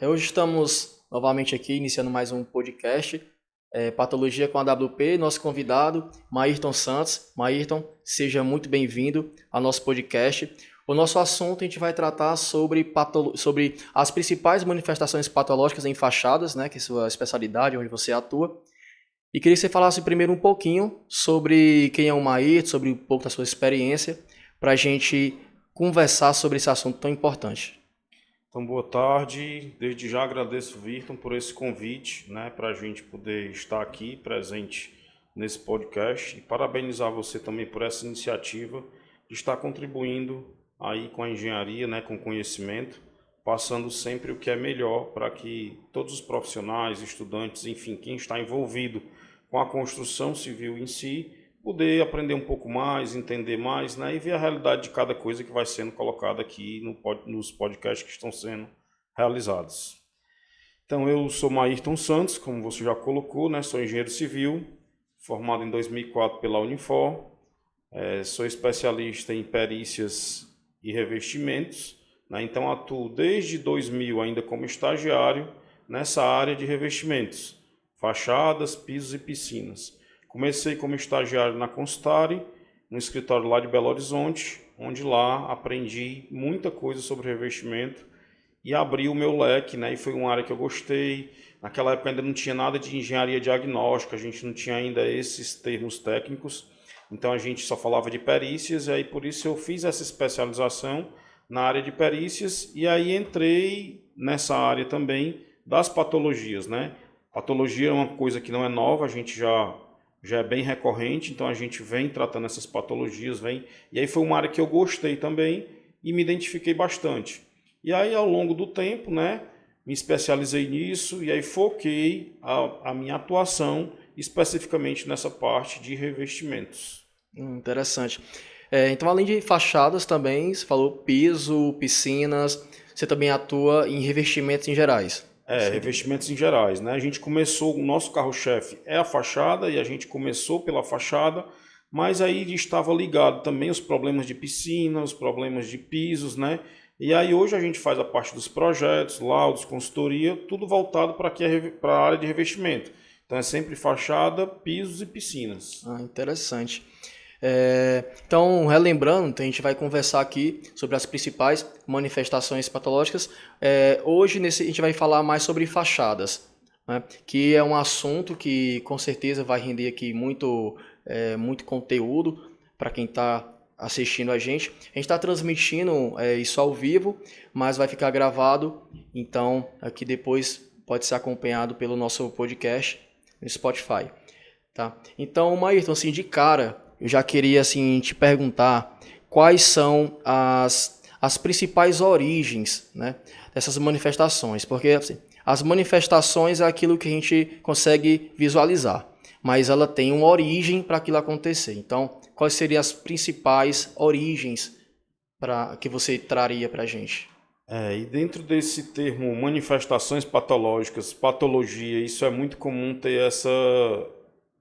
Hoje estamos novamente aqui iniciando mais um podcast, Patologia com a WP. Nosso convidado, Maírton Santos. Maírton, seja muito bem-vindo ao nosso podcast. O nosso assunto a gente vai tratar sobre as principais manifestações patológicas em fachadas, né, que é a sua especialidade, onde você atua. E queria que você falasse primeiro um pouquinho sobre quem é o Maírton, sobre um pouco da sua experiência, para a gente conversar sobre esse assunto tão importante. Então, boa tarde. Desde já agradeço, Virton, por esse convite, né, para a gente poder estar aqui presente nesse podcast e parabenizar você também por essa iniciativa de estar contribuindo aí com a engenharia, né, com conhecimento, passando sempre o que é melhor para que todos os profissionais, estudantes, enfim, quem está envolvido com a construção civil em si, poder aprender um pouco mais, entender mais, né, e ver a realidade de cada coisa que vai sendo colocada aqui nos podcasts que estão sendo realizados. Então, eu sou Maírton Santos, como você já colocou, né, sou engenheiro civil, formado em 2004 pela Unifor, sou especialista em perícias e revestimentos, né, então atuo desde 2000 ainda como estagiário nessa área de revestimentos, fachadas, pisos e piscinas. Comecei como estagiário na Constare, no escritório lá de Belo Horizonte, onde lá aprendi muita coisa sobre revestimento e abri o meu leque, né? E foi uma área que eu gostei. Naquela época ainda não tinha nada de engenharia diagnóstica, a gente não tinha ainda esses termos técnicos, então a gente só falava de perícias, e aí por isso eu fiz essa especialização na área de perícias, e aí entrei nessa área também das patologias, né? Patologia é uma coisa que não é nova, a gente já é bem recorrente, então a gente vem tratando essas patologias, e aí foi uma área que eu gostei também e me identifiquei bastante. E aí ao longo do tempo, né, me especializei nisso e aí foquei a minha atuação especificamente nessa parte de revestimentos. Interessante. Então, além de fachadas também, você falou piso, piscinas, você também atua em revestimentos em gerais. Revestimentos em gerais, né? A gente começou, o nosso carro-chefe é a fachada e a gente começou pela fachada, mas aí estava ligado também os problemas de piscina, os problemas de pisos, né? E aí hoje a gente faz a parte dos projetos, laudos, consultoria, tudo voltado para a área de revestimento. Então é sempre fachada, pisos e piscinas. Interessante. Então, relembrando, a gente vai conversar aqui sobre as principais manifestações patológicas. Hoje a gente vai falar mais sobre fachadas, né, que é um assunto que com certeza vai render aqui muito conteúdo para quem está assistindo a gente. A gente está transmitindo isso ao vivo, mas vai ficar gravado, então aqui depois pode ser acompanhado pelo nosso podcast no Spotify. Tá? Então, Maírton, assim, de cara, eu já queria assim, te perguntar quais são as principais origens, né, dessas manifestações. Porque assim, as manifestações é aquilo que a gente consegue visualizar, mas ela tem uma origem para aquilo acontecer. Então, quais seriam as principais origens que você traria para a gente? E dentro desse termo manifestações patológicas, patologia, isso é muito comum ter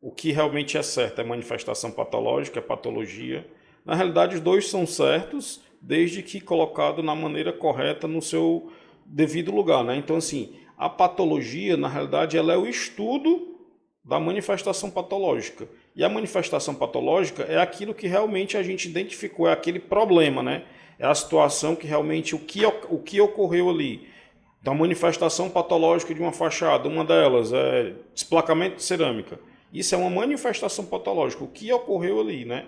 o que realmente é certo é manifestação patológica, é patologia. Na realidade, os dois são certos, desde que colocado na maneira correta, no seu devido lugar, né? Então, assim, a patologia, na realidade, ela é o estudo da manifestação patológica. E a manifestação patológica é aquilo que realmente a gente identificou, é aquele problema, né? É a situação que realmente, o que ocorreu ali. Então, a manifestação patológica de uma fachada, uma delas é desplacamento de cerâmica. Isso é uma manifestação patológica, o que ocorreu ali, né?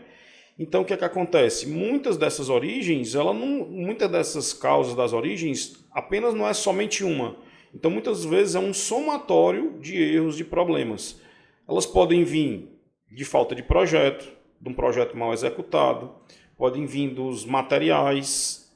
Então, o que é que acontece? Muitas dessas origens, muitas dessas causas das origens, apenas não é somente uma. Então, muitas vezes é um somatório de erros, de problemas. Elas podem vir de falta de projeto, de um projeto mal executado, podem vir dos materiais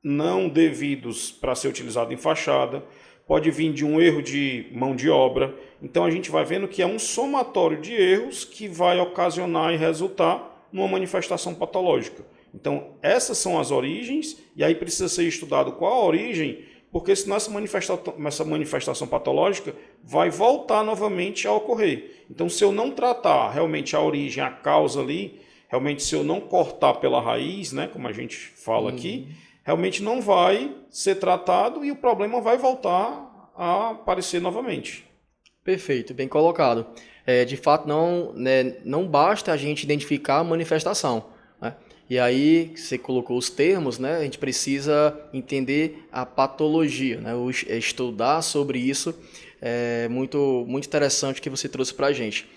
não devidos para ser utilizado em fachada, pode vir de um erro de mão de obra. Então a gente vai vendo que é um somatório de erros que vai ocasionar e resultar numa manifestação patológica. Então essas são as origens, e aí precisa ser estudado qual a origem, porque senão essa manifestação patológica vai voltar novamente a ocorrer. Então se eu não tratar realmente a origem, a causa ali, realmente se eu não cortar pela raiz, né, como a gente fala aqui, realmente não vai ser tratado e o problema vai voltar a aparecer novamente. Perfeito, bem colocado. De fato, não, né, não basta a gente identificar a manifestação, né? E aí, você colocou os termos, né? A gente precisa entender a patologia, né? Estudar sobre isso é muito interessante que você trouxe para a gente.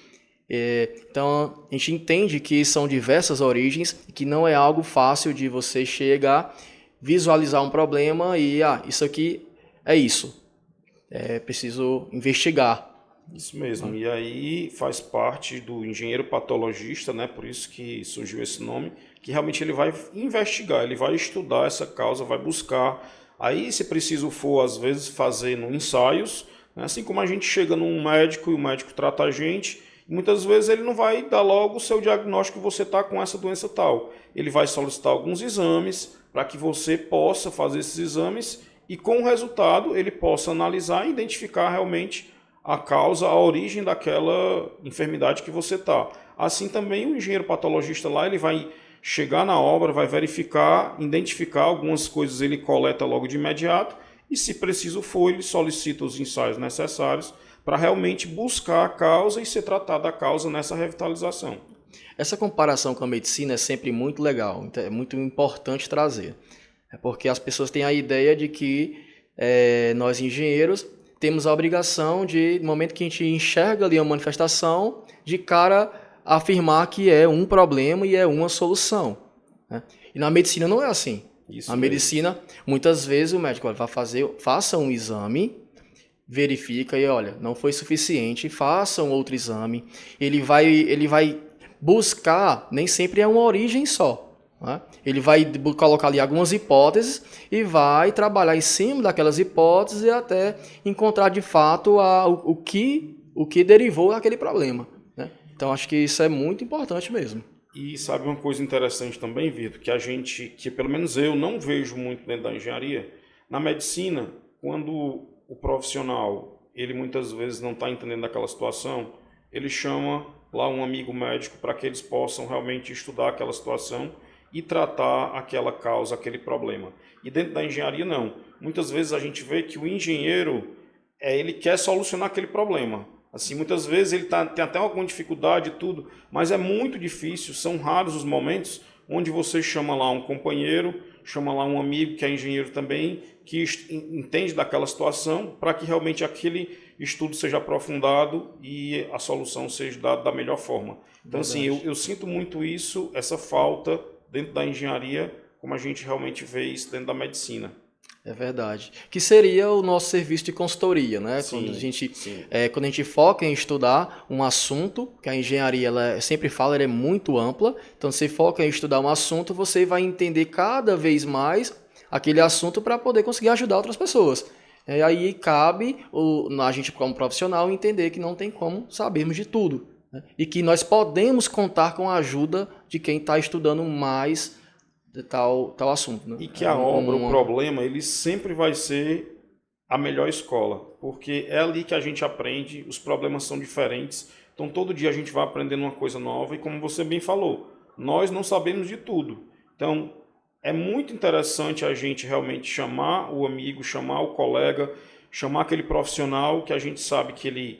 Então, a gente entende que são diversas origens, que não é algo fácil de você chegar, visualizar um problema e, isso aqui é isso. É preciso investigar. Isso mesmo. E aí faz parte do engenheiro patologista, né? Por isso que surgiu esse nome, que realmente ele vai investigar, ele vai estudar essa causa, vai buscar. Aí, se preciso for, às vezes, fazendo ensaios, né? Assim como a gente chega num médico e o médico trata a gente, e muitas vezes ele não vai dar logo o seu diagnóstico que você está com essa doença tal. Ele vai solicitar alguns exames para que você possa fazer esses exames e, com o resultado, ele possa analisar e identificar realmente a causa, a origem daquela enfermidade que você está. Assim também o engenheiro patologista lá, ele vai chegar na obra, vai verificar, identificar algumas coisas, ele coleta logo de imediato e, se preciso for, ele solicita os ensaios necessários para realmente buscar a causa e ser tratado a causa nessa revitalização. Essa comparação com a medicina é sempre muito legal, então é muito importante trazer. É porque as pessoas têm a ideia de que nós engenheiros temos a obrigação de, no momento que a gente enxerga ali uma manifestação, de cara afirmar que é um problema e é uma solução, né? E na medicina não é assim. Isso Na mesmo. medicina, muitas vezes o médico faça um exame, verifica e olha, não foi suficiente, faça um outro exame. Ele vai buscar, nem sempre é uma origem só, né? Ele vai colocar ali algumas hipóteses e vai trabalhar em cima daquelas hipóteses e até encontrar de fato o que derivou daquele problema, né? Então acho que isso é muito importante mesmo. E sabe uma coisa interessante também, Vitor, que pelo menos eu não vejo muito dentro da engenharia. Na medicina, quando o profissional, ele muitas vezes não está entendendo aquela situação, ele chama lá um amigo médico para que eles possam realmente estudar aquela situação e tratar aquela causa, aquele problema. E dentro da engenharia, não. Muitas vezes a gente vê que o engenheiro, ele quer solucionar aquele problema. Assim, muitas vezes ele tem até alguma dificuldade e tudo, mas é muito difícil, são raros os momentos onde você chama lá um companheiro, chama lá um amigo que é engenheiro também, que entende daquela situação, para que realmente aquele estudo seja aprofundado e a solução seja dada da melhor forma. Então, assim, eu sinto muito isso, essa falta dentro da engenharia, como a gente realmente vê isso dentro da medicina. É verdade. Que seria o nosso serviço de consultoria, né? Sim, quando a gente foca em estudar um assunto, que a engenharia, ela sempre fala, ela é muito ampla. Então, se você foca em estudar um assunto, você vai entender cada vez mais aquele assunto para poder conseguir ajudar outras pessoas. E aí cabe a gente, como profissional, entender que não tem como sabermos de tudo, né? E que nós podemos contar com a ajuda de quem está estudando mais de tal assunto, né? E que a obra, o problema, ele sempre vai ser a melhor escola, porque é ali que a gente aprende, os problemas são diferentes, então todo dia a gente vai aprendendo uma coisa nova e, como você bem falou, nós não sabemos de tudo. Então, é muito interessante a gente realmente chamar o amigo, chamar o colega, chamar aquele profissional que a gente sabe que ele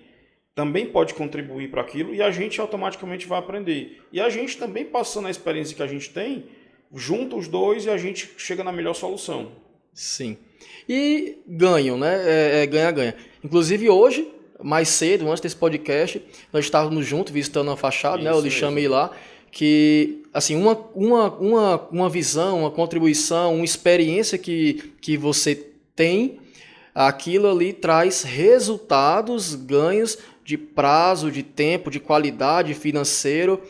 também pode contribuir para aquilo e a gente automaticamente vai aprender. E a gente também, passando a experiência que a gente tem, junta os dois e a gente chega na melhor solução. Sim. E ganham, né? Ganha-ganha. Inclusive hoje, mais cedo, antes desse podcast, nós estávamos juntos visitando a fachada, né? Eu lhe chamei lá, que, assim, uma visão, uma contribuição, uma experiência que você tem, aquilo ali traz resultados, ganhos de prazo, de tempo, de qualidade, financeiro.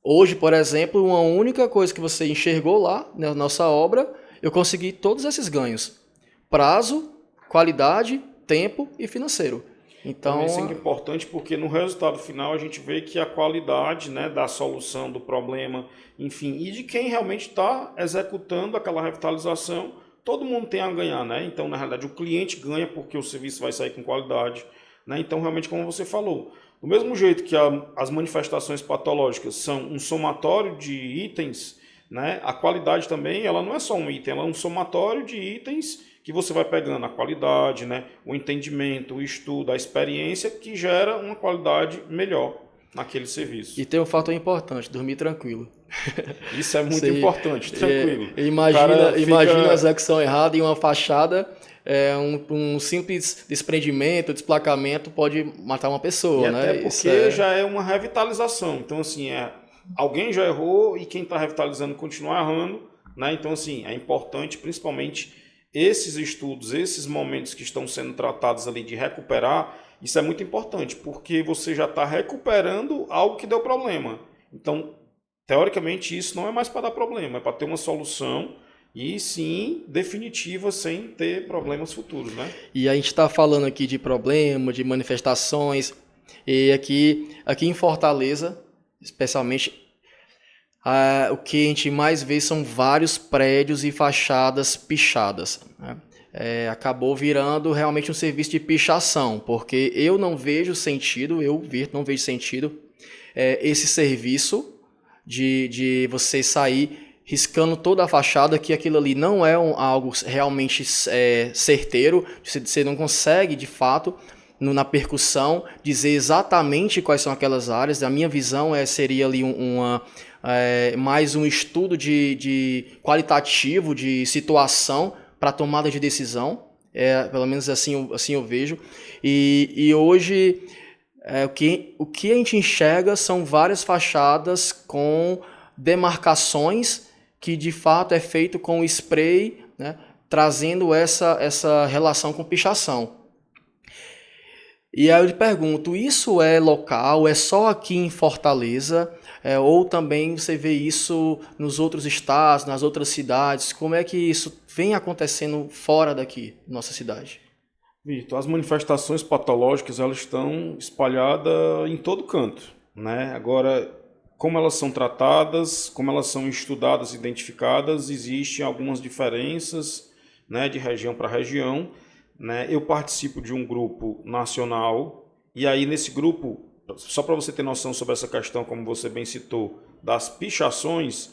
Hoje, por exemplo, uma única coisa que você enxergou lá na nossa obra, eu consegui todos esses ganhos. Prazo, qualidade, tempo e financeiro. Então, isso é importante porque no resultado final a gente vê que a qualidade, né, da solução do problema, enfim, e de quem realmente está executando aquela revitalização, todo mundo tem a ganhar, né? Então, na realidade, o cliente ganha porque o serviço vai sair com qualidade, né? Então, realmente, como você falou, do mesmo jeito que as manifestações patológicas são um somatório de itens, né, a qualidade também, ela não é só um item, ela é um somatório de itens que você vai pegando a qualidade, né, o entendimento, o estudo, a experiência, que gera uma qualidade melhor naquele serviço. E tem um fator importante, dormir tranquilo. Isso é muito importante, tranquilo. Imagina a execução errada em uma fachada, um simples desprendimento, desplacamento pode matar uma pessoa, e né? até porque já é uma revitalização. Então, assim, alguém já errou e quem está revitalizando continua errando, né? Então, assim, é importante, principalmente, esses estudos, esses momentos que estão sendo tratados ali de recuperar, isso é muito importante, porque você já está recuperando algo que deu problema. Então, teoricamente, isso não é mais para dar problema, é para ter uma solução e sim definitiva, sem ter problemas futuros, né? E a gente está falando aqui de problema, de manifestações, e aqui em Fortaleza, especialmente, o que a gente mais vê são vários prédios e fachadas pichadas, né? Acabou virando realmente um serviço de pichação, porque eu não vejo sentido, não vejo sentido esse serviço de você sair riscando toda a fachada, que aquilo ali não é algo realmente certeiro, você não consegue, de fato, na percussão, dizer exatamente quais são aquelas áreas. A minha visão seria ali mais um estudo de qualitativo, de situação para tomada de decisão, pelo menos assim eu vejo. E hoje o que a gente enxerga são várias fachadas com demarcações que de fato é feito com spray, né, trazendo essa relação com pichação. E aí eu lhe pergunto, isso é local, é só aqui em Fortaleza, ou também você vê isso nos outros estados, nas outras cidades? Como é que isso vem acontecendo fora daqui, nossa cidade? Vitor, as manifestações patológicas, elas estão espalhadas em todo canto, né? Agora, como elas são tratadas, como elas são estudadas, identificadas, existem algumas diferenças, né, de região para região, né? Eu participo de um grupo nacional, e aí nesse grupo, só para você ter noção sobre essa questão, como você bem citou, das pichações,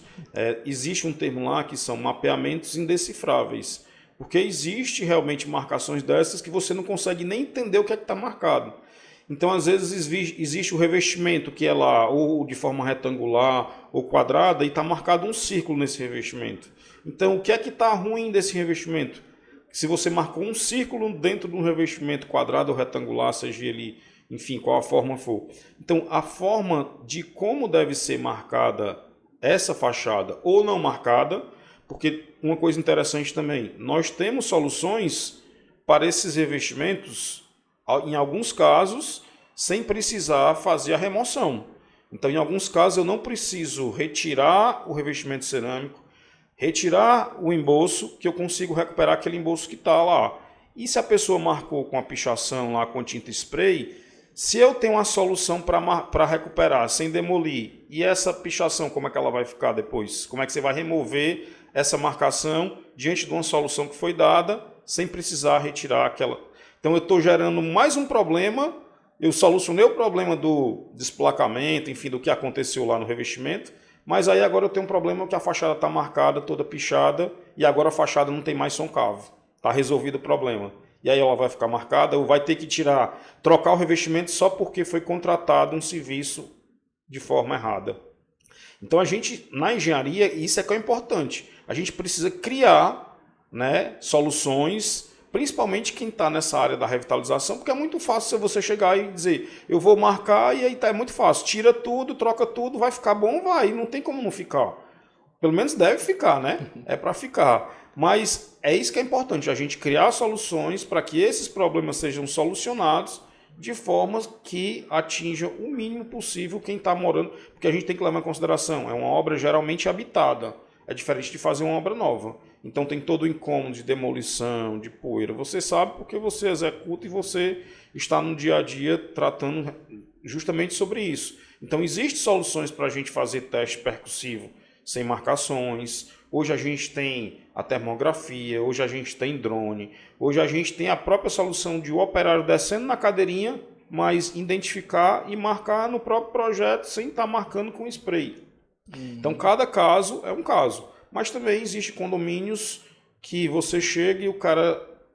existe um termo lá que são mapeamentos indecifráveis, porque existe realmente marcações dessas que você não consegue nem entender o que é que está marcado. Então, às vezes, existe o revestimento, que é lá ou de forma retangular ou quadrada, e está marcado um círculo nesse revestimento. Então, o que é que está ruim desse revestimento? Se você marcou um círculo dentro de um revestimento quadrado ou retangular, seja ele, enfim, qual a forma for. Então, a forma de como deve ser marcada essa fachada ou não marcada, porque uma coisa interessante também, nós temos soluções para esses revestimentos, em alguns casos, sem precisar fazer a remoção. Então, em alguns casos, eu não preciso retirar o revestimento cerâmico, retirar o embolso, que eu consigo recuperar aquele embolso que está lá. E se a pessoa marcou com a pichação lá com tinta spray, se eu tenho uma solução para recuperar sem demolir, e essa pichação, como é que ela vai ficar depois? Como é que você vai remover essa marcação diante de uma solução que foi dada, sem precisar retirar aquela... Então eu estou gerando mais um problema, eu solucionei o problema do desplacamento, enfim, do que aconteceu lá no revestimento, mas aí agora eu tenho um problema que a fachada está marcada, toda pichada, e agora a fachada não tem mais soncavo. Está resolvido o problema. E aí ela vai ficar marcada, ou vai ter que trocar o revestimento só porque foi contratado um serviço de forma errada. Então a gente, na engenharia, isso é que é importante. A gente precisa criar, né, soluções, principalmente quem está nessa área da revitalização, porque é muito fácil você chegar e dizer, eu vou marcar, e aí é muito fácil. Tira tudo, troca tudo, vai ficar bom? Vai, não tem como não ficar. Pelo menos deve ficar, né? É para ficar. Mas é isso que é importante, a gente criar soluções para que esses problemas sejam solucionados de forma que atinja o mínimo possível quem está morando, porque a gente tem que levar em consideração, é uma obra geralmente habitada, é diferente de fazer uma obra nova. Então tem todo o incômodo de demolição, de poeira. Você sabe porque você executa e você está no dia a dia tratando justamente sobre isso. Então existem soluções para a gente fazer teste percussivo sem marcações. Hoje a gente tem a termografia, hoje a gente tem drone, hoje a gente tem a própria solução de o operário descendo na cadeirinha, mas identificar e marcar no próprio projeto sem estar marcando com spray. Então cada caso é um caso. Mas também existem condomínios que você chega e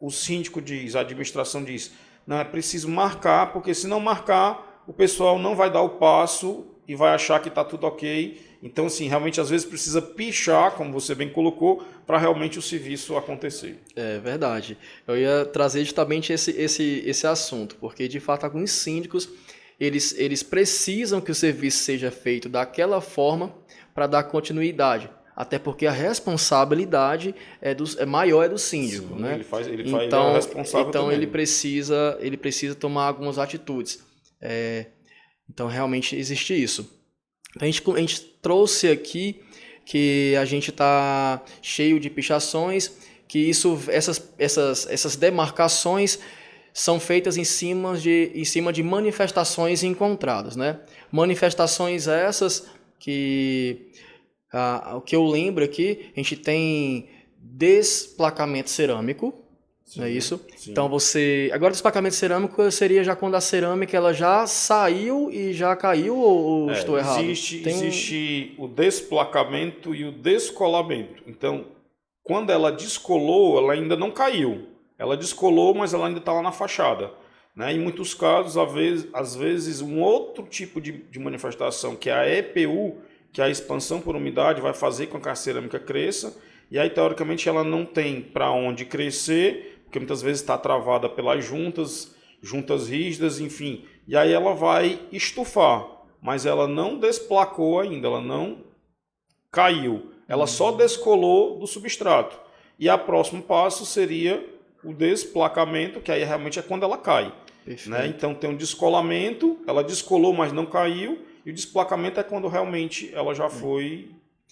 o síndico diz, a administração diz, não, é preciso marcar, porque se não marcar, o pessoal não vai dar o passo e vai achar que está tudo ok. Então, assim, realmente às vezes precisa pichar, como você bem colocou, para realmente o serviço acontecer. É verdade. Eu ia trazer justamente esse assunto, porque de fato alguns síndicos eles precisam que o serviço seja feito daquela forma para dar continuidade. Até porque a responsabilidade maior é do síndico, Sim, né? ele é responsável então também. ele precisa tomar algumas atitudes. Então realmente existe isso. A gente trouxe aqui que a gente está cheio de pichações, que essas demarcações são feitas em cima de manifestações encontradas, né? Manifestações essas que, o que eu lembro aqui, a gente tem desplacamento cerâmico, não é isso? Sim. Então agora desplacamento cerâmico seria já quando a cerâmica ela já saiu e já caiu, ou estou errado? Existe o desplacamento e o descolamento. Então, quando ela descolou, ela ainda não caiu. Ela descolou, mas ela ainda está lá na fachada. Né? Em muitos casos, às vezes, um outro tipo de manifestação, que é a EPU, que é a expansão por umidade, vai fazer com que a cerâmica cresça. E aí, teoricamente, ela não tem para onde crescer, porque muitas vezes está travada pelas juntas rígidas, enfim. E aí ela vai estufar, mas ela não desplacou ainda, ela não caiu. Ela só descolou do substrato. E o próximo passo seria o desplacamento, que aí realmente é quando ela cai. Né? Então tem um descolamento, ela descolou, mas não caiu, e o desplacamento é quando realmente ela já foi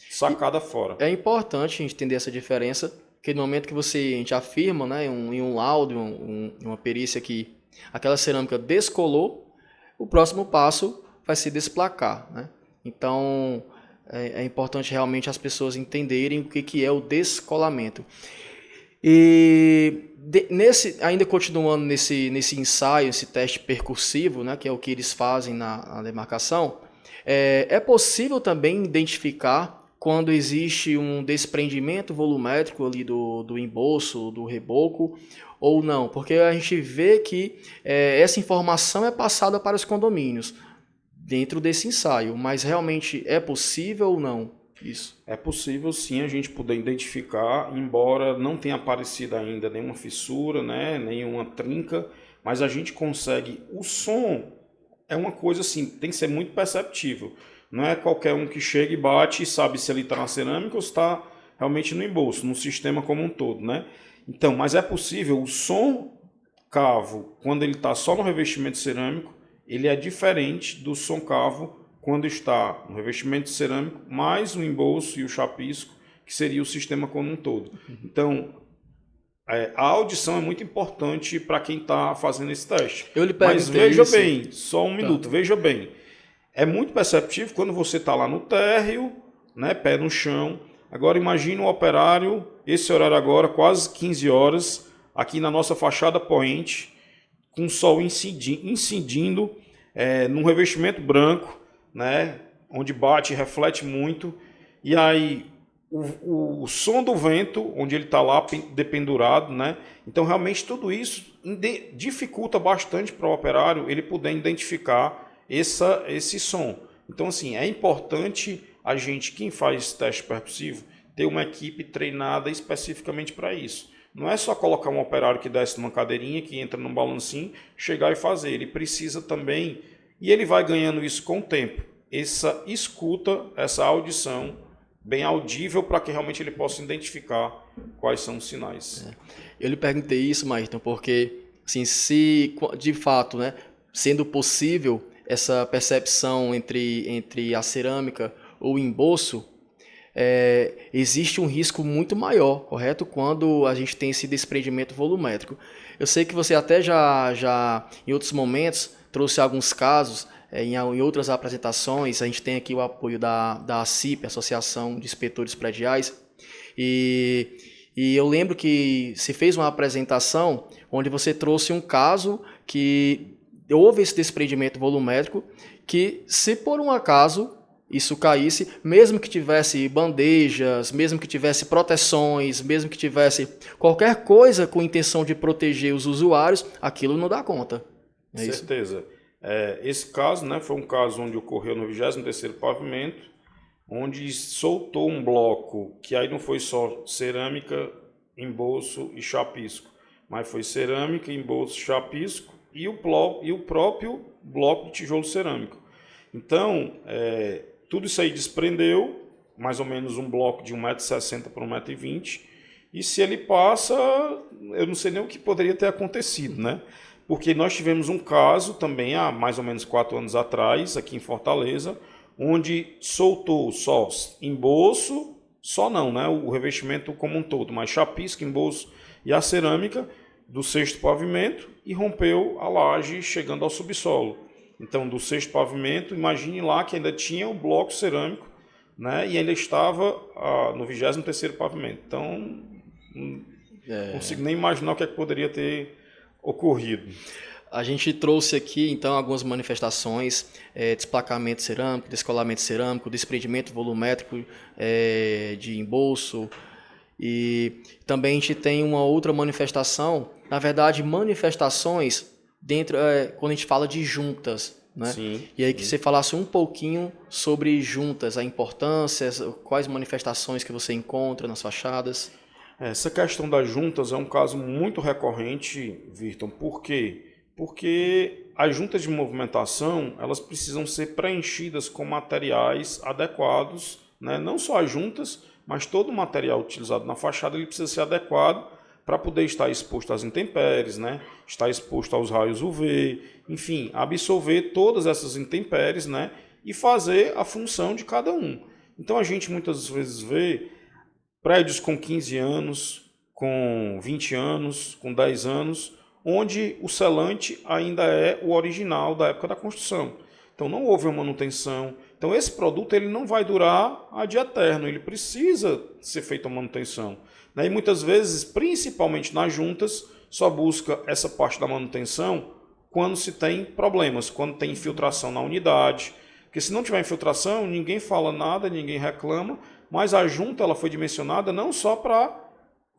sacada fora. É importante a gente entender essa diferença, porque no momento que a gente afirma, né, em um laudo, em uma perícia que aquela cerâmica descolou, o próximo passo vai ser desplacar. Né? Então é importante realmente as pessoas entenderem o que é o descolamento. E ainda continuando nesse ensaio, esse teste percursivo, né, que é o que eles fazem na demarcação, é possível também identificar quando existe um desprendimento volumétrico ali do embolso, do reboco, ou não, porque a gente vê que essa informação é passada para os condomínios dentro desse ensaio, mas realmente é possível ou não? Isso. É possível sim a gente poder identificar, embora não tenha aparecido ainda nenhuma fissura, né, nenhuma trinca, mas a gente consegue. O som é uma coisa assim, tem que ser muito perceptível. Não é qualquer um que chega e bate e sabe se ele está na cerâmica ou se está realmente no embolso, no sistema como um todo, né? Então, mas é possível, o som cavo, quando ele está só no revestimento cerâmico, ele é diferente do som cavo quando está no revestimento cerâmico, mais o embolso e o chapisco, que seria o sistema como um todo. Então, a audição é muito importante para quem está fazendo esse teste. Mas veja bem, só um minuto, veja bem. É muito perceptível quando você está lá no térreo, né, pé no chão. Agora imagine um operário, esse horário agora, quase 15 horas, aqui na nossa fachada poente, com o sol incidindo num revestimento branco, né, onde bate e reflete muito, e aí o som do vento, onde ele está lá dependurado, né? Então realmente tudo isso dificulta bastante para o operário ele poder identificar esse som. Então assim, é importante a gente, quem faz teste percussivo, ter uma equipe treinada especificamente para isso. Não é só colocar um operário que desce numa cadeirinha, que entra num balancinho, chegar e fazer. Ele precisa também, e ele vai ganhando isso com o tempo, essa escuta, essa audição bem audível para que realmente ele possa identificar quais são os sinais. Eu lhe perguntei isso, Maírton, porque assim, se de fato, né, sendo possível essa percepção entre a cerâmica ou o embolso, existe um risco muito maior, correto? Quando a gente tem esse desprendimento volumétrico. Eu sei que você até já em outros momentos trouxe alguns casos, em outras apresentações. A gente tem aqui o apoio da ACIP, Associação de Inspetores Prediais, e eu lembro que se fez uma apresentação onde você trouxe um caso que houve esse desprendimento volumétrico, que se por um acaso isso caísse, mesmo que tivesse bandejas, mesmo que tivesse proteções, mesmo que tivesse qualquer coisa com intenção de proteger os usuários, aquilo não dá conta. É isso? Certeza. Esse caso, né, foi um caso onde ocorreu no 23º pavimento, onde soltou um bloco, que aí não foi só cerâmica, embolso e chapisco, mas foi cerâmica, embolso, chapisco e o próprio bloco de tijolo cerâmico. Então, tudo isso aí desprendeu, mais ou menos um bloco de 1,60 m por 1,20 m, e se ele passa, eu não sei nem o que poderia ter acontecido, né? Porque nós tivemos um caso também há mais ou menos 4 anos atrás, aqui em Fortaleza, onde soltou só embolso, só não, né? O revestimento como um todo, mas chapisco, embolso e a cerâmica do 6º pavimento e rompeu a laje chegando ao subsolo. Então, do 6º pavimento, imagine lá que ainda tinha o bloco cerâmico, né? E ainda estava no 23º pavimento. Então, não consigo nem imaginar o que é que poderia ter ocorrido. A gente trouxe aqui, então, algumas manifestações, desplacamento cerâmico, descolamento cerâmico, desprendimento volumétrico de embolso. E também a gente tem uma outra manifestação, na verdade, manifestações dentro, quando a gente fala de juntas, né? Sim, e aí que você falasse um pouquinho sobre juntas, a importância, quais manifestações que você encontra nas fachadas. Essa questão das juntas é um caso muito recorrente, Virton. Por quê? Porque as juntas de movimentação, elas precisam ser preenchidas com materiais adequados, né? Não só as juntas, mas todo o material utilizado na fachada ele precisa ser adequado para poder estar exposto às intempéries, né? Estar exposto aos raios UV, enfim, absorver todas essas intempéries, né? E fazer a função de cada um. Então a gente muitas vezes vê prédios com 15 anos, com 20 anos, com 10 anos, onde o selante ainda é o original da época da construção. Então não houve uma manutenção. Então esse produto ele não vai durar ad eterno, ele precisa ser feita uma manutenção. E muitas vezes, principalmente nas juntas, só busca essa parte da manutenção quando se tem problemas, quando tem infiltração na unidade. Porque se não tiver infiltração, ninguém fala nada, ninguém reclama, mas a junta ela foi dimensionada não só para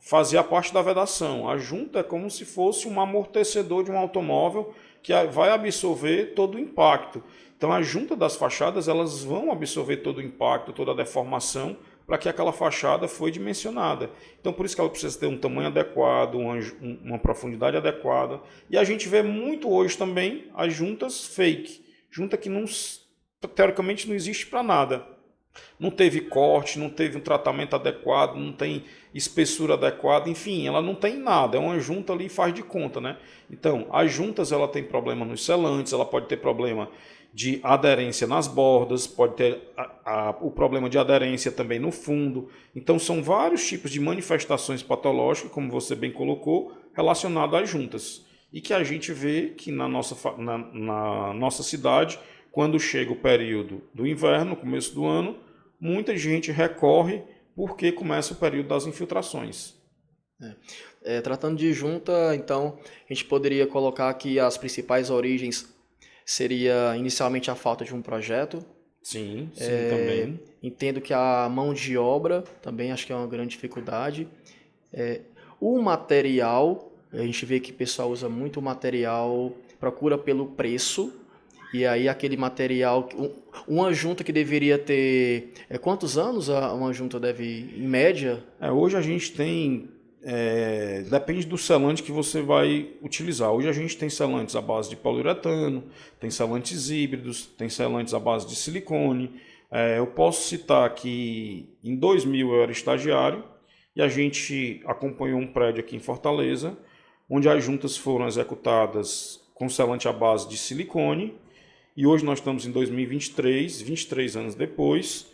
fazer a parte da vedação. A junta é como se fosse um amortecedor de um automóvel que vai absorver todo o impacto. Então a junta das fachadas elas vão absorver todo o impacto, toda a deformação, para que aquela fachada foi dimensionada. Então por isso que ela precisa ter um tamanho adequado, uma profundidade adequada. E a gente vê muito hoje também as juntas fake. Junta que não, teoricamente não existe para nada. Não teve corte, não teve um tratamento adequado, não tem espessura adequada, enfim, ela não tem nada, é uma junta ali e faz de conta, né? Então, as juntas ela tem problema nos selantes, ela pode ter problema de aderência nas bordas, pode ter o problema de aderência também no fundo. Então, são vários tipos de manifestações patológicas, como você bem colocou, relacionadas às juntas. E que a gente vê que na nossa cidade, quando chega o período do inverno, começo do ano, muita gente recorre porque começa o período das infiltrações. Tratando de junta, então, a gente poderia colocar que as principais origens seria inicialmente a falta de um projeto. Sim, também. Entendo que a mão de obra também acho que é uma grande dificuldade. O material, a gente vê que o pessoal usa muito o material, procura pelo preço. E aí aquele material, uma junta que deveria ter, quantos anos uma junta deve, em média? Hoje a gente tem, depende do selante que você vai utilizar. Hoje a gente tem selantes à base de poliuretano, tem selantes híbridos, tem selantes à base de silicone. Eu posso citar que em 2000 eu era estagiário e a gente acompanhou um prédio aqui em Fortaleza, onde as juntas foram executadas com selante à base de silicone. E hoje nós estamos em 2023, 23 anos depois,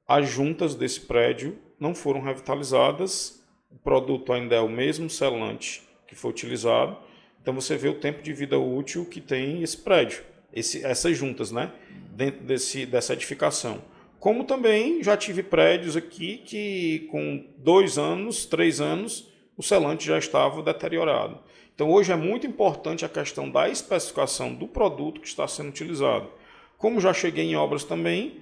as juntas desse prédio não foram revitalizadas, o produto ainda é o mesmo selante que foi utilizado, então você vê o tempo de vida útil que tem esse prédio, essas juntas, né, dentro dessa edificação. Como também já tive prédios aqui que com 2 anos, 3 anos, o selante já estava deteriorado. Então hoje é muito importante a questão da especificação do produto que está sendo utilizado. Como já cheguei em obras também,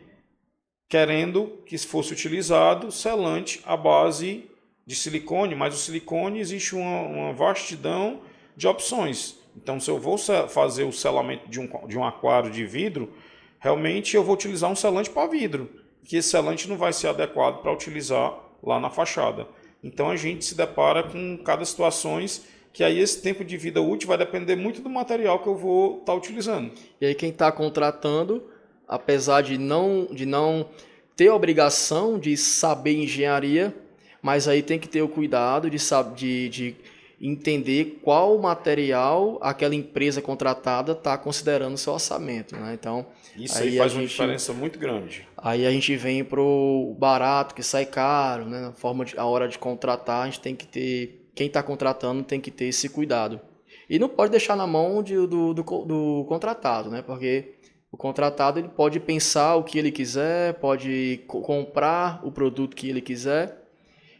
querendo que fosse utilizado selante à base de silicone, mas o silicone existe uma vastidão de opções. Então, se eu vou fazer o selamento de um aquário de vidro, realmente eu vou utilizar um selante para vidro, que esse selante não vai ser adequado para utilizar lá na fachada. Então, a gente se depara com cada situações que aí esse tempo de vida útil vai depender muito do material que eu vou estar utilizando. E aí quem está contratando, apesar de não ter a obrigação de saber engenharia, mas aí tem que ter o cuidado de entender qual material aquela empresa contratada está considerando no seu orçamento, né? Então, isso aí faz uma diferença muito grande. Aí a gente vem para o barato, que sai caro, né? A hora de contratar, a gente tem que ter... Quem está contratando tem que ter esse cuidado. E não pode deixar na mão do contratado, né? Porque o contratado ele pode pensar o que ele quiser, pode comprar o produto que ele quiser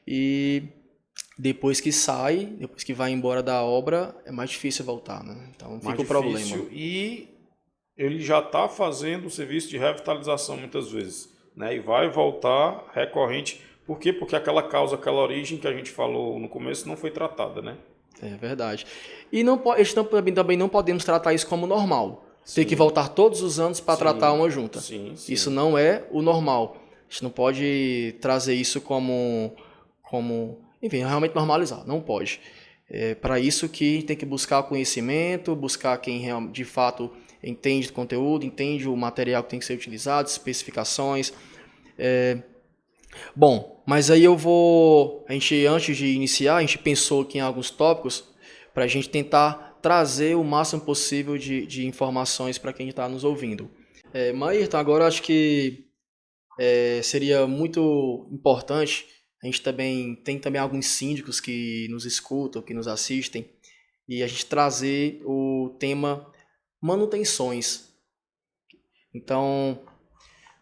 e depois que sai, depois que vai embora da obra, é mais difícil voltar, né? Então fica o problema. E ele já está fazendo o serviço de revitalização muitas vezes, né? E vai voltar recorrente. Por quê? Porque aquela causa, aquela origem que a gente falou no começo não foi tratada, né? É verdade. E também não podemos tratar isso como normal. Sim. Ter que voltar todos os anos para tratar uma junta. Sim. Isso não é o normal. A gente não pode trazer isso como enfim, realmente normalizar. Não pode. É para isso que a gente tem que buscar conhecimento, buscar quem de fato entende do conteúdo, entende o material que tem que ser utilizado, especificações. Bom, mas aí antes de iniciar, a gente pensou aqui em alguns tópicos para a gente tentar trazer o máximo possível de informações para quem está nos ouvindo. Maírton, agora acho que seria muito importante, a gente tem também alguns síndicos que nos escutam, que nos assistem, e a gente trazer o tema manutenções. Então,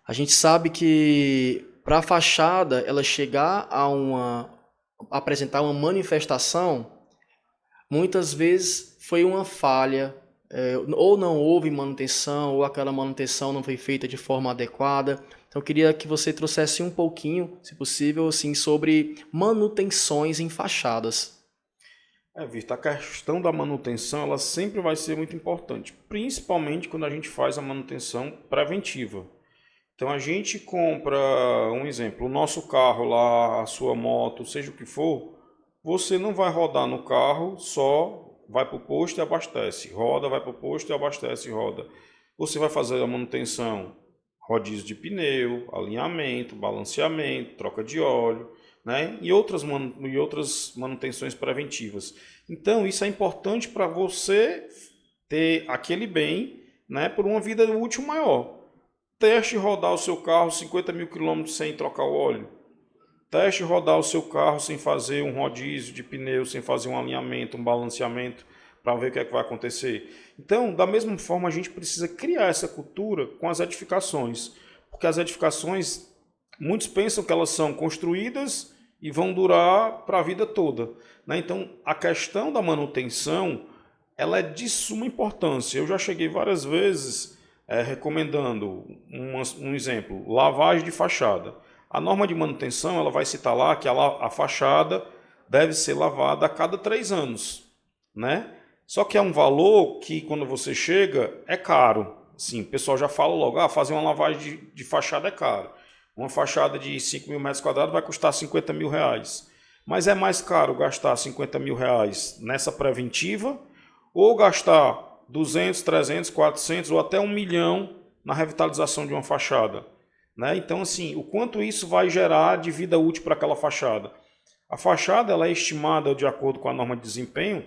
a gente sabe que para a fachada ela chegar a apresentar uma manifestação, muitas vezes foi uma falha, ou não houve manutenção, ou aquela manutenção não foi feita de forma adequada. Então eu queria que você trouxesse um pouquinho, se possível, assim, sobre manutenções em fachadas. Vitor, a questão da manutenção ela sempre vai ser muito importante, principalmente quando a gente faz a manutenção preventiva. Então a gente compra, um exemplo, o nosso carro lá, a sua moto, seja o que for, você não vai rodar no carro, só vai para o posto e abastece, roda, vai para o posto e abastece, roda. Você vai fazer a manutenção, rodízio de pneu, alinhamento, balanceamento, troca de óleo, né? E outras manutenções preventivas. Então isso é importante para você ter aquele bem, né, por uma vida útil maior. Teste rodar o seu carro 50 mil quilômetros sem trocar o óleo. Teste rodar o seu carro sem fazer um rodízio de pneu, sem fazer um alinhamento, um balanceamento, para ver o que é que vai acontecer. Então, da mesma forma, a gente precisa criar essa cultura com as edificações. Porque as edificações, muitos pensam que elas são construídas e vão durar para a vida toda, né? Então, a questão da manutenção, ela é de suma importância. Eu já cheguei várias vezes recomendando um exemplo, lavagem de fachada. A norma de manutenção ela vai citar lá que a fachada deve ser lavada a cada 3 anos, né? Só que é um valor que quando você chega é caro. Sim, o pessoal já fala logo, fazer uma lavagem de fachada é caro. Uma fachada de 5 mil metros quadrados vai custar 50 mil reais. Mas é mais caro gastar 50 mil reais nessa preventiva ou gastar 200, 300, 400 ou até 1 milhão na revitalização de uma fachada, né? Então, assim, o quanto isso vai gerar de vida útil para aquela fachada. A fachada ela é estimada, de acordo com a norma de desempenho,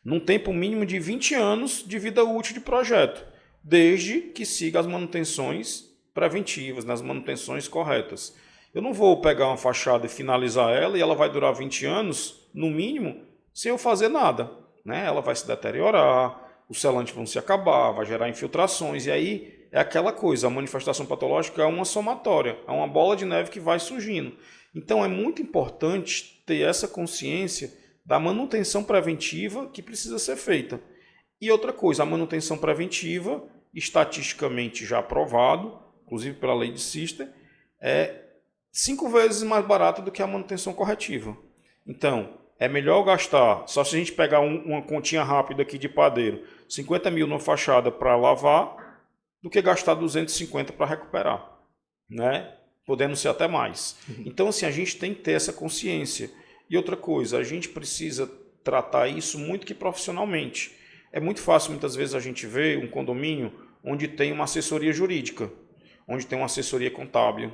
num tempo mínimo de 20 anos de vida útil de projeto, desde que siga as manutenções preventivas, nas manutenções corretas. Eu não vou pegar uma fachada e finalizar ela e ela vai durar 20 anos, no mínimo, sem eu fazer nada, né? Ela vai se deteriorar, os selantes vão se acabar, vai gerar infiltrações, e aí é aquela coisa, a manifestação patológica é uma somatória, é uma bola de neve que vai surgindo. Então é muito importante ter essa consciência da manutenção preventiva que precisa ser feita. E outra coisa, a manutenção preventiva, estatisticamente já aprovado, inclusive pela lei de Cister, é 5 vezes mais barata do que a manutenção corretiva. Então, é melhor gastar, só se a gente pegar uma continha rápida aqui de padeiro, 50 mil numa fachada para lavar, do que gastar 250 para recuperar, né? Podendo ser até mais. Então, assim, a gente tem que ter essa consciência. E outra coisa, a gente precisa tratar isso muito que profissionalmente. É muito fácil, muitas vezes, a gente ver um condomínio onde tem uma assessoria jurídica, onde tem uma assessoria contábil,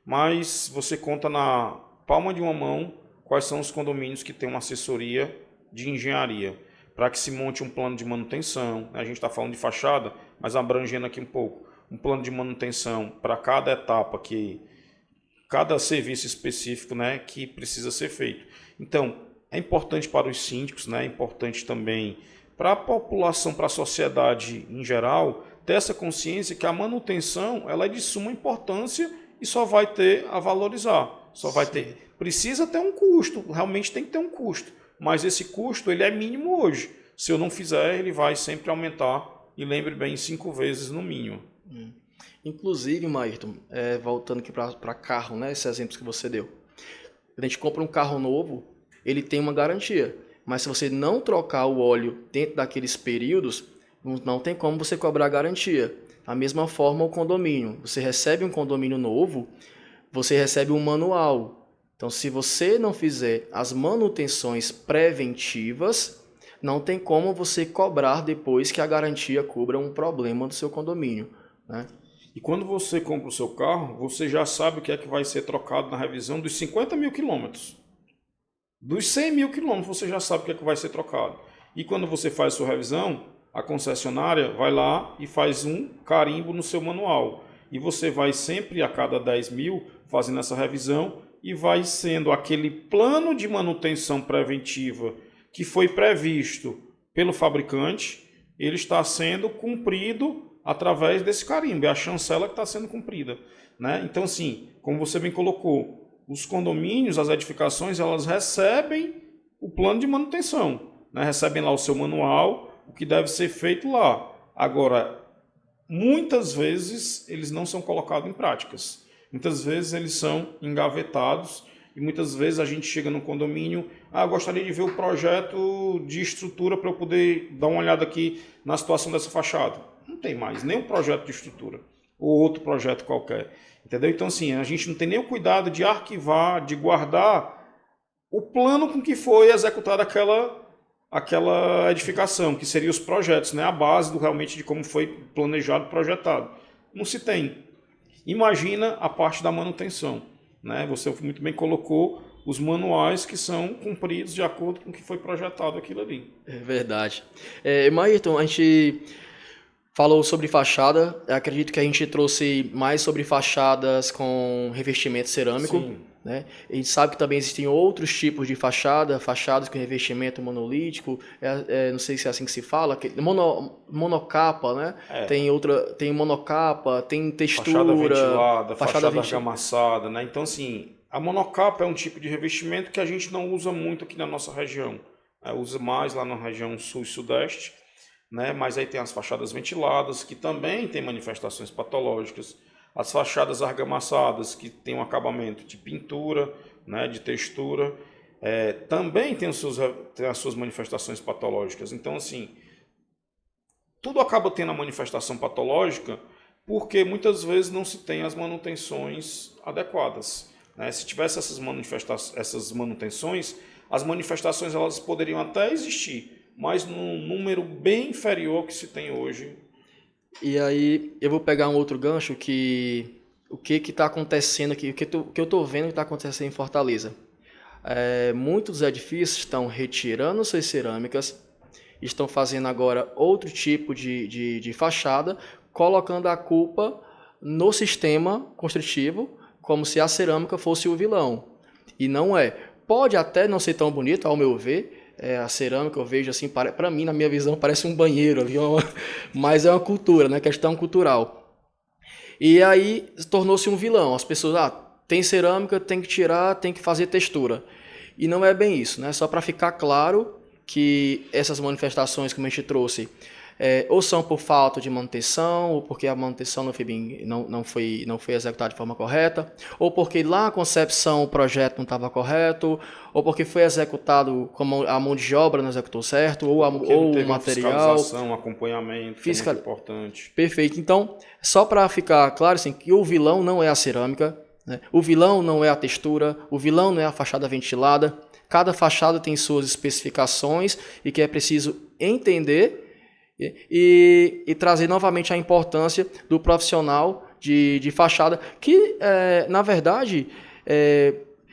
mas você conta na palma de uma mão quais são os condomínios que têm uma assessoria de engenharia, para que se monte um plano de manutenção. A gente está falando de fachada, mas abrangendo aqui um pouco, um plano de manutenção para cada etapa, cada serviço específico, né, que precisa ser feito. Então, é importante para os síndicos, né, é importante também para a população, para a sociedade em geral, ter essa consciência que a manutenção ela é de suma importância e só vai ter a valorizar. Só vai ter. Precisa ter um custo, realmente tem que ter um custo. Mas esse custo ele é mínimo hoje. Se eu não fizer, ele vai sempre aumentar. E lembre bem, 5 vezes no mínimo. Inclusive, Maírton, voltando aqui para carro, né, esses exemplos que você deu. A gente compra um carro novo, ele tem uma garantia. Mas se você não trocar o óleo dentro daqueles períodos, não tem como você cobrar a garantia. Da mesma forma, o condomínio. Você recebe um condomínio novo, você recebe um manual. Então, se você não fizer as manutenções preventivas, não tem como você cobrar depois que a garantia cubra um problema do seu condomínio, né? E quando você compra o seu carro, você já sabe o que é que vai ser trocado na revisão dos 50 mil quilômetros. Dos 100 mil quilômetros, você já sabe o que é que vai ser trocado. E quando você faz a sua revisão, a concessionária vai lá e faz um carimbo no seu manual. E você vai sempre, a cada 10 mil, fazendo essa revisão e vai sendo aquele plano de manutenção preventiva que foi previsto pelo fabricante, ele está sendo cumprido através desse carimbo. É a chancela que está sendo cumprida, né? Então, assim, como você bem colocou, os condomínios, as edificações, elas recebem o plano de manutenção, né? Recebem lá o seu manual, o que deve ser feito lá. Agora, muitas vezes eles não são colocados em práticas. Muitas vezes eles são engavetados e muitas vezes a gente chega no condomínio, gostaria de ver o projeto de estrutura para eu poder dar uma olhada aqui na situação dessa fachada. Não tem mais nem o projeto de estrutura ou outro projeto qualquer. Entendeu? Então, assim, a gente não tem nem o cuidado de arquivar, de guardar o plano com que foi executada aquela edificação, que seriam os projetos, né? A base realmente de como foi planejado, projetado. Não se tem. Imagina a parte da manutenção, né? Você muito bem colocou os manuais que são cumpridos de acordo com o que foi projetado aquilo ali. É verdade. Maírton, a gente falou sobre fachada, acredito que a gente trouxe mais sobre fachadas com revestimento cerâmico. Sim. Né? A gente sabe que também existem outros tipos de fachadas com revestimento monolítico, não sei se é assim que se fala, monocapa, né? Tem monocapa, tem textura, fachada ventilada, fachada argamassada, né? Então, assim, a monocapa é um tipo de revestimento que a gente não usa muito aqui na nossa região. Usa mais lá na região sul e sudeste, né? Mas aí tem as fachadas ventiladas, que também tem manifestações patológicas. As fachadas argamassadas, que tem um acabamento de pintura, né, de textura, também tem as suas manifestações patológicas. Então, assim, tudo acaba tendo a manifestação patológica porque muitas vezes não se tem as manutenções adequadas, né? Se tivesse essas manutenções, as manifestações elas poderiam até existir, mas num número bem inferior ao que se tem hoje. E aí eu vou pegar um outro gancho o que está acontecendo aqui, o que eu estou vendo que está acontecendo em Fortaleza. Muitos edifícios estão retirando suas cerâmicas, estão fazendo agora outro tipo de fachada, colocando a culpa no sistema construtivo, como se a cerâmica fosse o vilão. E não é. Pode até não ser tão bonito, ao meu ver. A cerâmica eu vejo assim, para mim, na minha visão, parece um banheiro ali, mas é uma cultura, né? Questão cultural. E aí tornou-se um vilão. As pessoas, tem cerâmica, tem que tirar, tem que fazer textura. E não é bem isso, né? Só para ficar claro que essas manifestações que a gente trouxe, ou são por falta de manutenção, ou porque a manutenção não foi executada de forma correta, ou porque lá a concepção o projeto não estava correto, ou porque foi executado como a mão de obra não executou certo, ou Não teve o uma material. fiscalização, acompanhamento, que é muito importante. Perfeito. Então, só para ficar claro, assim, que o vilão não é a cerâmica, né? O vilão não é a textura, o vilão não é a fachada ventilada. Cada fachada tem suas especificações e que é preciso entender e trazer novamente a importância do profissional de fachada, que, na verdade,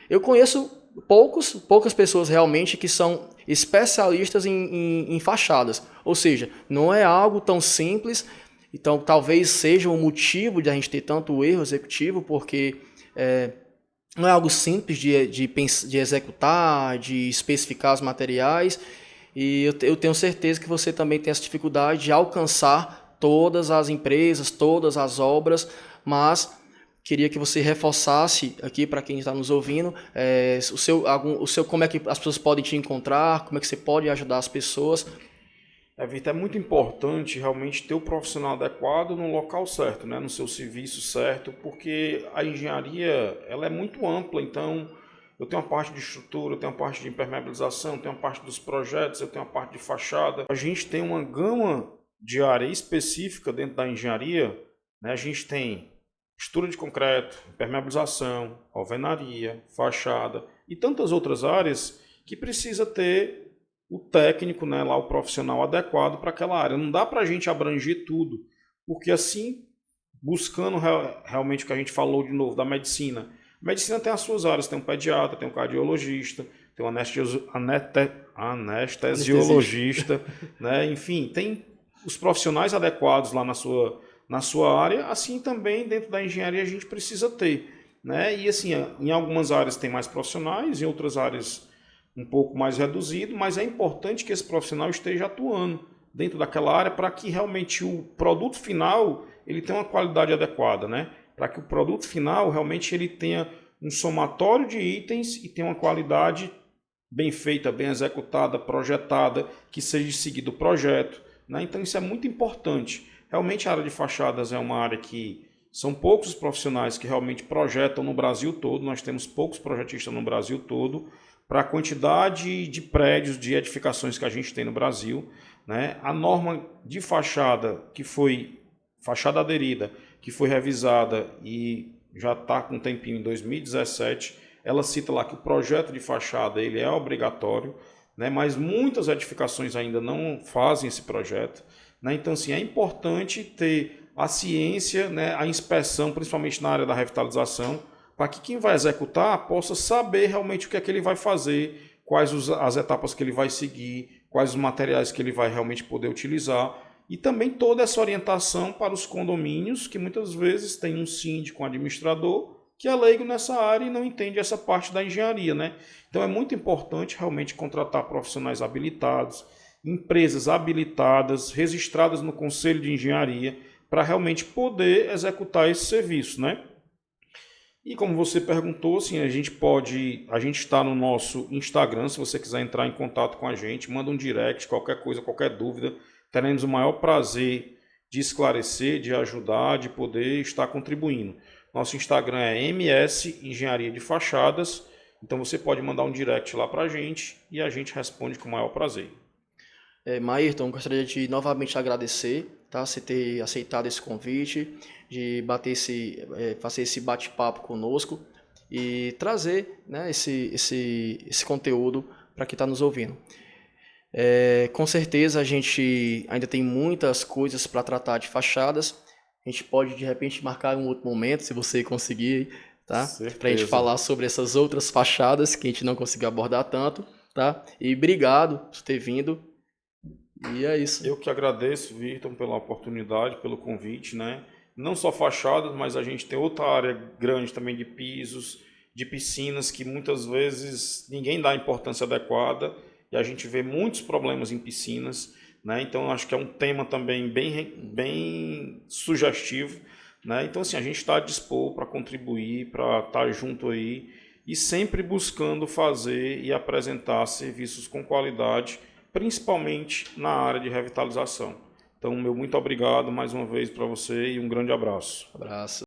eu conheço poucas pessoas realmente que são especialistas em fachadas. Ou seja, não é algo tão simples. Então, talvez seja o motivo de a gente ter tanto erro executivo, porque não é algo simples de executar, de especificar os materiais. E eu tenho certeza que você também tem essa dificuldade de alcançar todas as empresas, todas as obras, mas queria que você reforçasse aqui para quem está nos ouvindo, como é que as pessoas podem te encontrar, como é que você pode ajudar as pessoas. Vitor, é muito importante realmente ter o profissional adequado no local certo, né? No seu serviço certo, porque a engenharia ela é muito ampla, então eu tenho a parte de estrutura, eu tenho a parte de impermeabilização, eu tenho a parte dos projetos, eu tenho a parte de fachada. A gente tem uma gama de área específica dentro da engenharia, né? A gente tem estrutura de concreto, impermeabilização, alvenaria, fachada e tantas outras áreas que precisa ter o técnico, né, lá o profissional adequado para aquela área. Não dá para a gente abranger tudo, porque assim, buscando realmente o que a gente falou de novo da medicina, a medicina tem as suas áreas, tem um pediatra, tem um cardiologista, tem um anestesiologista, né? Enfim, tem os profissionais adequados lá na sua área, assim também dentro da engenharia a gente precisa ter, né? E assim, em algumas áreas tem mais profissionais, em outras áreas um pouco mais reduzido, mas é importante que esse profissional esteja atuando dentro daquela área para que realmente o produto final ele tenha uma qualidade adequada, né? Para que o produto final realmente ele tenha um somatório de itens e tenha uma qualidade bem feita, bem executada, projetada, que seja seguido o projeto, né? Então isso é muito importante. Realmente a área de fachadas é uma área que são poucos os profissionais que realmente projetam no Brasil todo, nós temos poucos projetistas no Brasil todo, para a quantidade de prédios, de edificações que a gente tem no Brasil, né? A norma de fachada, que foi fachada aderida, que foi revisada e já está com um tempinho em 2017, ela cita lá que o projeto de fachada ele é obrigatório, né? Mas muitas edificações ainda não fazem esse projeto, né? Então, assim, é importante ter a ciência, né? A inspeção, principalmente na área da revitalização, para que quem vai executar possa saber realmente o que é que ele vai fazer, quais as etapas que ele vai seguir, quais os materiais que ele vai realmente poder utilizar e também toda essa orientação para os condomínios, que muitas vezes tem um síndico, um administrador, que é leigo nessa área e não entende essa parte da engenharia, né? Então é muito importante realmente contratar profissionais habilitados, empresas habilitadas, registradas no Conselho de Engenharia, para realmente poder executar esse serviço, né? E como você perguntou, assim, a gente está no nosso Instagram, se você quiser entrar em contato com a gente, manda um direct, qualquer coisa, qualquer dúvida, teremos o maior prazer de esclarecer, de ajudar, de poder estar contribuindo. Nosso Instagram é MS Engenharia de Fachadas, então você pode mandar um direct lá para a gente e a gente responde com o maior prazer. Maírton, gostaria de novamente agradecer, tá, você ter aceitado esse convite, de fazer esse bate-papo conosco e trazer, né, esse conteúdo para quem está nos ouvindo. Com certeza a gente ainda tem muitas coisas para tratar de fachadas. A gente pode de repente marcar um outro momento, se você conseguir, tá? Para a gente falar sobre essas outras fachadas que a gente não conseguiu abordar tanto, tá? E obrigado por ter vindo. E é isso. Eu que agradeço, Virton, pela oportunidade, pelo convite, né? Não só fachadas, mas a gente tem outra área grande também de pisos, de piscinas, que muitas vezes ninguém dá a importância adequada e a gente vê muitos problemas em piscinas, né? Então acho que é um tema também bem sugestivo, né? Então assim, a gente está disposto para contribuir, para estar junto aí e sempre buscando fazer e apresentar serviços com qualidade, principalmente na área de revitalização. Então, meu muito obrigado mais uma vez para você e um grande abraço. Abraço.